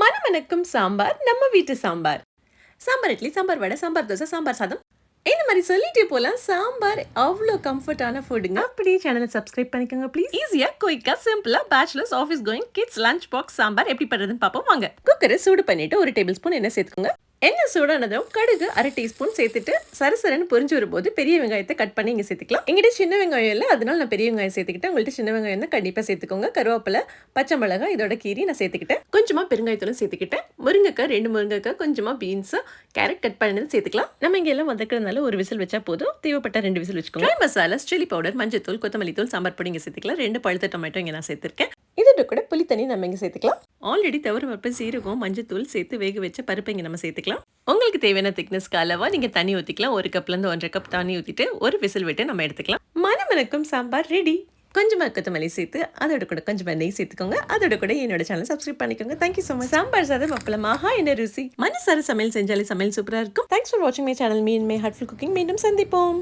மணமணக்கும் சாம்பார் நம்ம வீட்டு சாம்பார். சாம்பார் இட்லி, சாம்பார் வடை, சாம்பார் தோசை, சாம்பார் சாதம் இந்த மாதிரி சொல்லிட்டே போலாம். சாம்பார் அவ்வளோ கம்ஃபர்டான ஃபுட்டுங்க. அப்படியே சேனலை சப்ஸ்கிரைப் பண்ணிக்கோங்க ப்ளீஸ். ஈஸியாக குயிக்காக சிம்பிளாக bachelors office going kids lunch box sambar எப்படி பண்ணுறதுன்னு பார்ப்போம் வாங்க. குக்கரை சூடு பண்ணிட்டு 1 டேபிள் ஸ்பூன் எண்ணெய் சேர்த்துக்கோங்க. எண்ணெய் சூடானதும் கடுகு 1/2 டீஸ்பூன் சேர்த்துட்டு சரசரன்னு பொரிஞ்சு வரும்போது பெரிய வெங்காயத்தை கட் பண்ணி இங்கே சேர்த்துக்கலாம். எங்கிட்ட சின்ன வெங்காயம் இல்லை, அதனால நான் பெரிய வெங்காயம் சேர்த்துக்கிட்டேன். உங்கள்கிட்ட சின்ன வெங்காயம் தான் கண்டிப்பாக சேர்த்துக்கோங்க. கருவேப்பிலை, பச்சை மிளகாய் இதோட கீரி நான் சேர்த்துக்கிட்டேன். கொஞ்சமாக பெருங்காயத்தூளும் சேர்த்துக்கிட்டேன். முருங்கைக்காய் 2 முருங்கைக்காய், கொஞ்சமாக பீன்ஸ், கேரட் கட் பண்ணது சேர்த்துக்கலாம். நம்ம இங்கே எல்லாம் வதக்கிறதுனால 1 விசில் வச்சா போதும். தேவைப்பட்ட 2 விசில் வச்சுக்கோங்க. ட்ரை மசாலா, சில்லி பவுடர், மஞ்சத்தூள், கொத்தமல்லி தூள், சாம்பார் பொடி இங்கே சேர்த்துக்கலாம். 2 பழுத்த டொமேட்டோ இங்கே நான் சேர்த்துருக்கேன். இதோட கூட புளி தண்ணி நம்ம இங்கே சேர்த்துக்கலாம். ஆல்ரெடி துவரம் பருப்பு, சீரகம், மஞ்சத்தூள் சேர்த்து வேக வச்ச பருப்பு இங்கே நம்ம சேர்த்துக்கலாம். உங்களுக்கு தேவையான திக்னஸ்க்கு அளவா நீங்கள் தண்ணி ஊற்றிக்கலாம். 1 கப்லேருந்து 1.5 கப் தண்ணி ஊற்றிட்டு 1 விசில் விட்டு நம்ம எடுத்துக்கலாம். மணமணக்கும் சாம்பார் ரெடி. கொஞ்சமாக கொத்தமல்லி சேர்த்து அதோட கூட கொஞ்சமாக நெய் சேர்த்துக்கோங்க. அதோட கூட என்னோட சேனல் சப்ஸ்கிரைப் பண்ணிக்கோங்க. Thank you so much. சாம்பார் சாதம் அப்பளம், ஆஹா என்ன ருசி. மனசார சமையல் செஞ்சாலே சமையல் சூப்பராக இருக்கும். தேங்க்ஸ் ஃபார் வாட்சிங் my channel. Mean May heartful cooking. மீண்டும் சந்திப்போம்.